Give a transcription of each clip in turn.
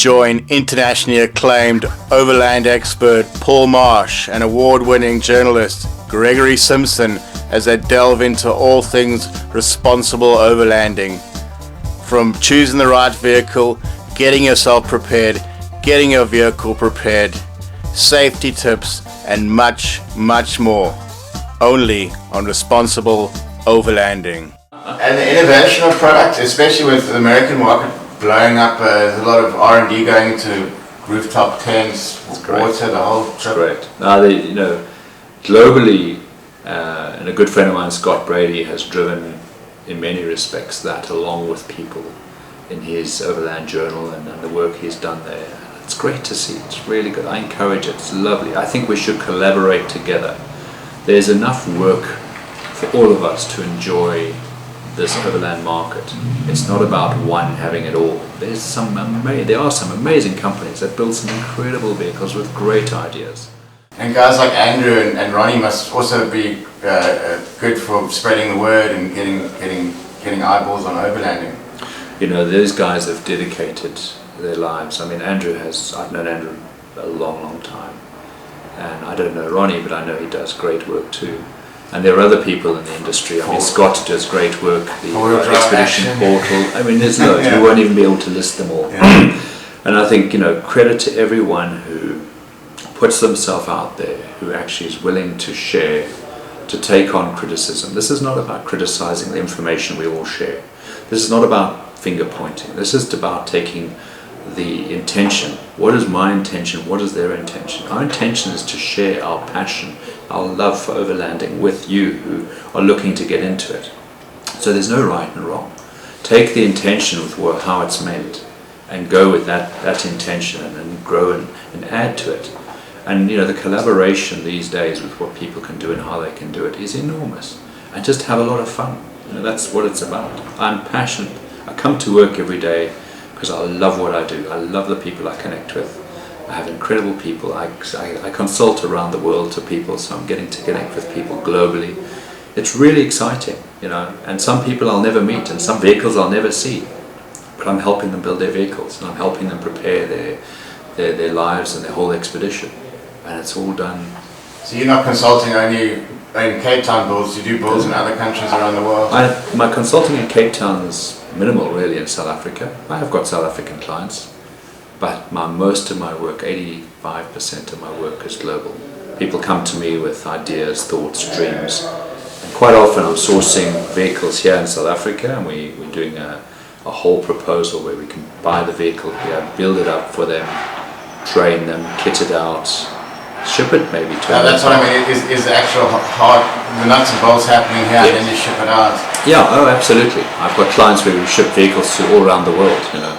join internationally acclaimed overland expert Paul Marsh and award-winning journalist Gregory Simpson as they delve into all things responsible overlanding. From choosing the right vehicle, getting yourself prepared, getting your vehicle prepared, safety tips, and much, much more. Only on Responsible Overlanding. And the innovation of products, especially with the American market blowing up, there's a lot of R&D going to rooftop tents, water, the whole trip. Great. Now, globally, and a good friend of mine, Scott Brady, has driven in many respects that along with people in his Overland Journal and the work he's done there. It's great to see. It's really good. I encourage it. It's lovely. I think we should collaborate together. There's enough work for all of us to enjoy this overland market. It's not about one having it all. There are some amazing companies that build some incredible vehicles with great ideas. And guys like Andrew and Ronny must also be good for spreading the word and getting eyeballs on overlanding. You know, those guys have dedicated their lives. I mean, I've known Andrew a long, long time. And I don't know Ronny, but I know he does great work too. And there are other people in the industry. I mean, Scott does great work, the Expedition Portal. I mean, there's loads. We won't even be able to list them all. Yeah. And I think, you know, credit to everyone who puts themselves out there, who actually is willing to share, to take on criticism. This is not about criticizing the information we all share. This is not about finger pointing. This is about taking the intention. What is my intention? What is their intention? Our intention is to share our passion, our love for overlanding with you who are looking to get into it. So there's no right and wrong. Take the intention with how it's meant and go with that intention and grow and add to it. And you know, the collaboration these days with what people can do and how they can do it is enormous. And just have a lot of fun. You know, that's what it's about. I'm passionate. I come to work every day because I love what I do. I love the people I connect with. I have incredible people. I consult around the world to people, so I'm getting to connect with people globally. It's really exciting, you know, and some people I'll never meet and some vehicles I'll never see, but I'm helping them build their vehicles and I'm helping them prepare their lives and their whole expedition, and it's all done. So you're not consulting only in Cape Town builds, you do builds in other countries around the world? My consulting in Cape Town is minimal really in South Africa. I have got South African clients, but most of my work, 85% of my work is global. People come to me with ideas, thoughts, dreams, and quite often I'm sourcing vehicles here in South Africa, and we're doing a whole proposal where we can buy the vehicle here, build it up for them, train them, kit it out, ship it maybe to them. That's what I mean, is the actual hard, the nuts and bolts happening here, yes. And then you ship it out? Yeah, oh absolutely. I've got clients where we ship vehicles to all around the world, you know.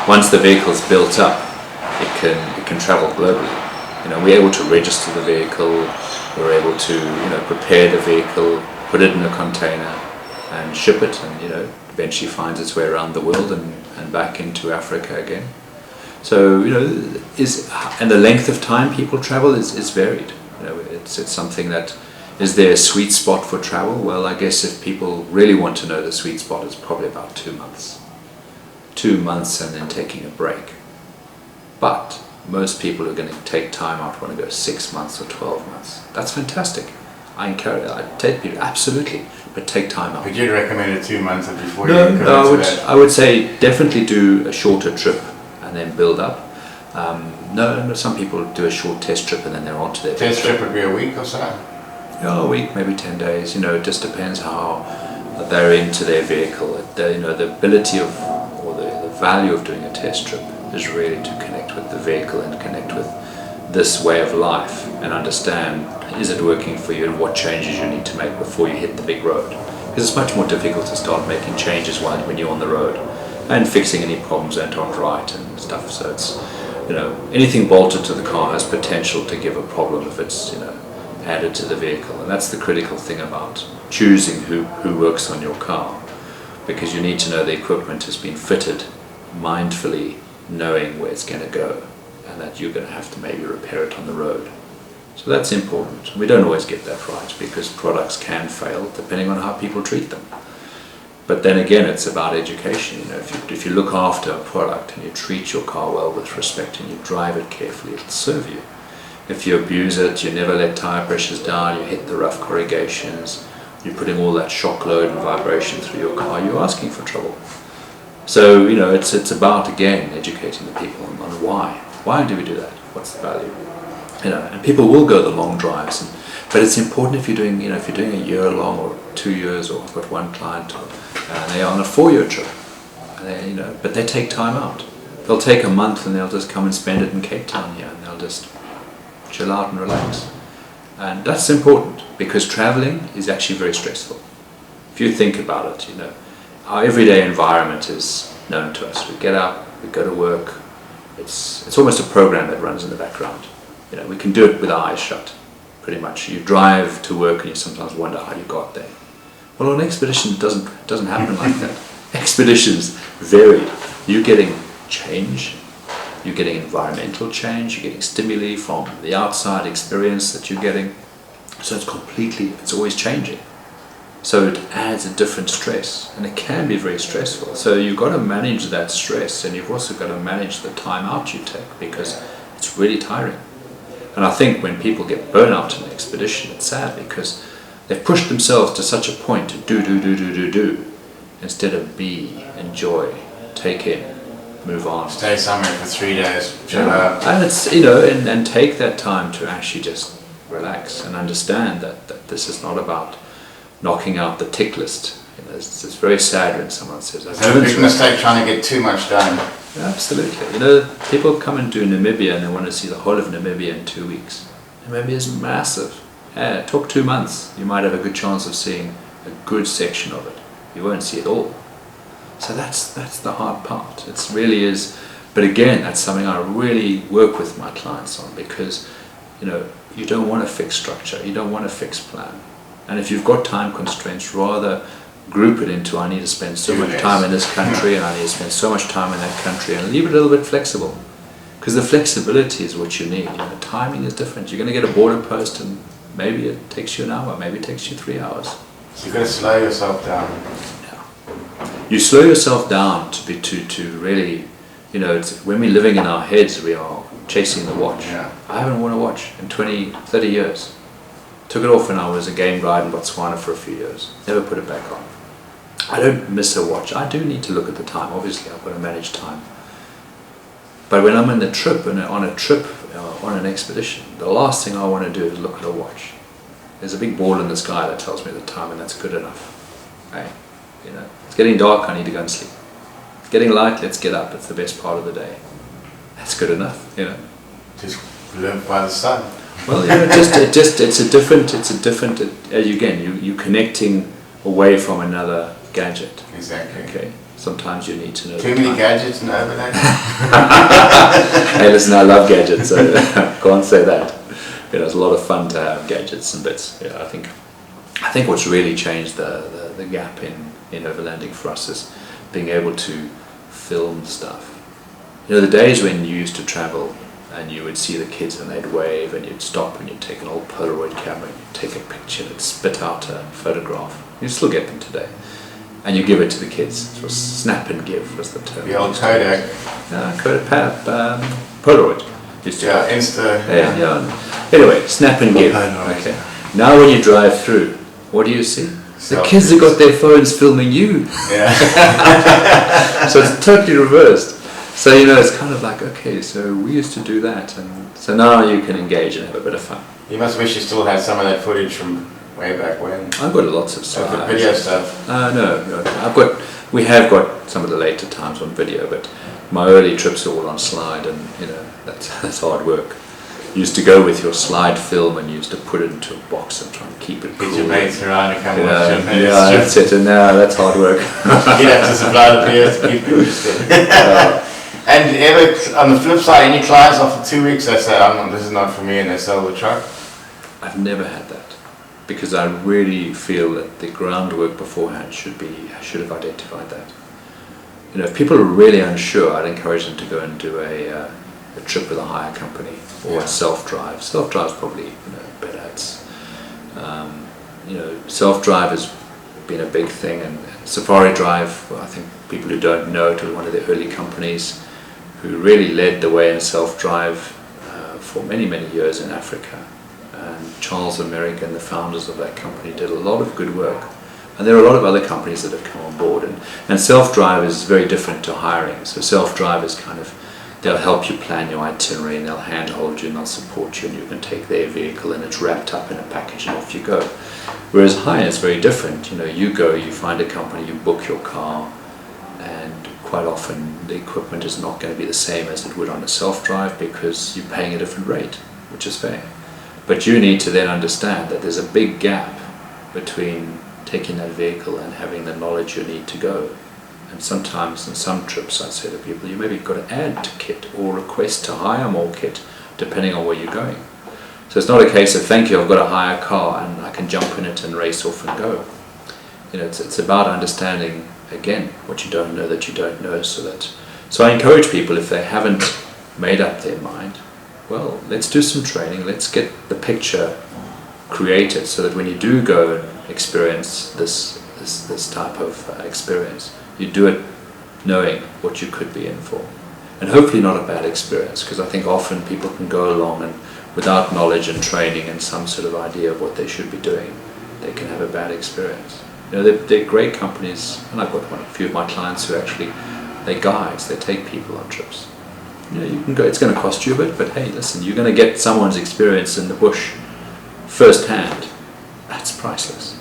Once the vehicle's built up, it can travel globally. You know, we're able to register the vehicle, we're able to, you know, prepare the vehicle, put it in a container and ship it, and you know, eventually finds its way around the world and back into Africa again. So, you know, and the length of time people travel is varied. You know, it's something that, is there a sweet spot for travel? Well, I guess if people really want to know the sweet spot, it's probably about 2 months. 2 months and then taking a break. But most people who are going to take time out want to go 6 months or 12 months. That's fantastic. I take people, absolutely, but take time out. But you'd recommend it 2 months before No, I would say definitely do a shorter trip and then build up. No, some people do a short test trip and then they're on to their test trip. Would be a week or so? Yeah, a week, maybe 10 days. You know, it just depends how they're into their vehicle. You know, the ability of, or the value of doing a test trip is really to connect with the vehicle and connect with this way of life and understand, is it working for you and what changes you need to make before you hit the big road. Because it's much more difficult to start making changes when you're on the road and fixing any problems that aren't right and stuff. So it's, you know, anything bolted to the car has potential to give a problem if it's, you know, added to the vehicle. And that's the critical thing about choosing who works on your car, because you need to know the equipment has been fitted mindfully, knowing where it's going to go and that you're going to have to maybe repair it on the road. So that's important. We don't always get that right because products can fail depending on how people treat them. But then again, it's about education. You know, if you look after a product and you treat your car well with respect and you drive it carefully, it'll serve you. If you abuse it, you never let tire pressures down, you hit the rough corrugations, you're putting all that shock load and vibration through your car, you're asking for trouble. So, you know, it's about, again, educating the people on why. Why do we do that? What's the value? You know, and people will go the long drives, but it's important if you're doing, you know, if you're doing a year long or 2 years, or I've got one client, and they are on a 4-year trip, and they, you know, but they take time out. They'll take a month and they'll just come and spend it in Cape Town here, and they'll just chill out and relax. And that's important, because traveling is actually very stressful. If you think about it, you know, our everyday environment is known to us. We get up, we go to work. It's almost a program that runs in the background. You know, we can do it with our eyes shut, pretty much. You drive to work and you sometimes wonder how you got there. Well, on an expedition, it doesn't happen like that. Expeditions vary. You're getting change, you're getting environmental change, you're getting stimuli from the outside experience that you're getting. So it's always changing. So it adds a different stress, and it can be very stressful. So you've got to manage that stress, and you've also got to manage the time out you take, because it's really tiring. And I think when people get burnout in an expedition, it's sad, because they've pushed themselves to such a point to do, instead of be, enjoy, take in, move on. Stay somewhere for 3 days, chill out. And it's, you know, and take that time to actually just relax and understand that this is not about knocking out the tick list. You know, it's very sad when someone says, it's a big mistake trying to get too much done. Absolutely. You know, people come and do Namibia and they want to see the whole of Namibia in 2 weeks. Namibia is massive. Yeah, it took 2 months. You might have a good chance of seeing a good section of it. You won't see it all. So that's the hard part. It really is. But again, that's something I really work with my clients on, because, you know, you don't want a fixed structure. You don't want a fixed plan. And if you've got time constraints, rather group it into, I need to spend so much time in this country and I need to spend so much time in that country, and leave it a little bit flexible. Because the flexibility is what you need. You know, timing is different. You're going to get a border post and maybe it takes you an hour, maybe it takes you 3 hours. So you've got to slow yourself down. Yeah. You slow yourself down to really, you know, when we're living in our heads, we are chasing the watch. Yeah. I haven't worn a watch in 20, 30 years. Took it off when I was a game guide in Botswana for a few years. Never put it back on. I don't miss a watch. I do need to look at the time. Obviously, I've got to manage time. But when I'm on a trip, on an expedition, the last thing I want to do is look at a watch. There's a big ball in the sky that tells me the time, and that's good enough. Hey, you know, it's getting dark. I need to go and sleep. It's getting light. Let's get up. It's the best part of the day. That's good enough. You know. Just live by the sun. Well, you know, it's a different. You're connecting away from another gadget. Exactly. Okay. Sometimes you need to know. Too many gadgets in Overland. Hey, listen, I love gadgets, so can't say that. You know, it's a lot of fun to have gadgets and bits. Yeah, I think what's really changed the gap in overlanding for us is being able to film stuff. You know, the days when you used to travel and you would see the kids and they'd wave and you'd stop and you'd take an old Polaroid camera and you'd take a picture and it'd spit out a photograph. You still get them today. And you give it to the kids. So snap and give was the term. The old Kodak. Polaroid. Used to Insta. Yeah. Anyway, snap and give. Okay. Now when you drive through, what do you see? The kids have got their phones filming you. Yeah. So it's totally reversed. So, you know, it's kind of like, okay, so we used to do that, and so now you can engage and have a bit of fun. You must wish you still had some of that footage from way back when. I've got lots of stuff. The video stuff. No. We have got some of the later times on video, but my early trips are all on slide, and you know that's hard work. You used to go with your slide film and you used to put it into a box and try and keep it cool. Get your mates around and come watch your mates. Yeah, that's it. And now that's hard work. You'd have to supply the beers to keep it interested. And ever, on the flip side, any clients after 2 weeks they say, this is not for me, and they sell the truck? I've never had that, because I really feel that the groundwork beforehand should have identified that. You know, if people are really unsure, I'd encourage them to go and do a trip with a hire company or a self-drive. Self-drive is probably better. It's self-drive is been a big thing. And Safari Drive, well, I think people who don't know, it was one of the early companies who really led the way in self-drive for many, many years in Africa. And Charles American, the founders of that company, did a lot of good work. And there are a lot of other companies that have come on board. And self-drive is very different to hiring. So self-drive is kind of, they'll help you plan your itinerary, and they'll handhold you and they'll support you, and you can take their vehicle and it's wrapped up in a package and off you go. Whereas hire is very different. You know, you go, you find a company, you book your car, and quite often the equipment is not going to be the same as it would on a self-drive because you're paying a different rate, which is fair. But you need to then understand that there's a big gap between taking that vehicle and having the knowledge you need to go. And sometimes in some trips I say to people, you maybe got to add to kit or request to hire more kit depending on where you're going. So it's not a case of thank you, I've got a hire car and I can jump in it and race off and go. You know, it's about understanding again what you don't know that you don't know. So I encourage people, if they haven't made up their mind, well, let's do some training, let's get the picture created so that when you do go and experience this type of experience, you do it knowing what you could be in for. And hopefully not a bad experience, because I think often people can go along and without knowledge and training and some sort of idea of what they should be doing, they can have a bad experience. You know, they're great companies, and I've got a few of my clients who actually, they're guides, they take people on trips. You know, you can go, it's going to cost you a bit, but hey, listen, you're going to get someone's experience in the bush firsthand. That's priceless.